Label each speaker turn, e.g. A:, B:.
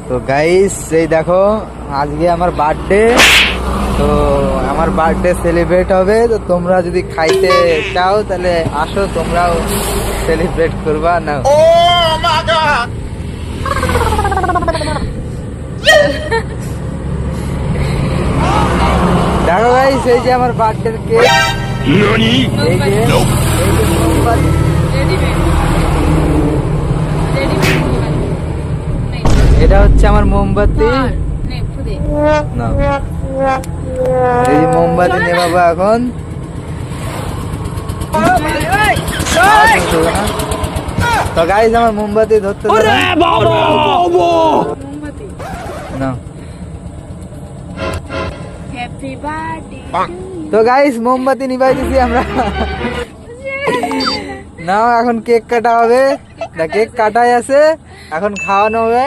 A: তো গাইস এই দেখো আজকে আমার বার্থডে, তো আমার বার্থডে সেলিব্রেট হবে। তো তোমরা যদি খাইতে চাও তাহলে আসো, তোমরাও সেলিব্রেট করবা না। দেখো গাইস এই যে আমার বার্থডের কেক, এই যে এটা হচ্ছে আমার মোমবাতি। না এই যে মোমবাতি নেবাবো এখন। তো গাইস আমার মোমবাতি ধরতে না। তো গাইস মোমবাতি নিভাই দিছি আমরা। না এখন কেক কাটা হবে, কেক কাটাই আছে, এখন খাওয়ানো হবে।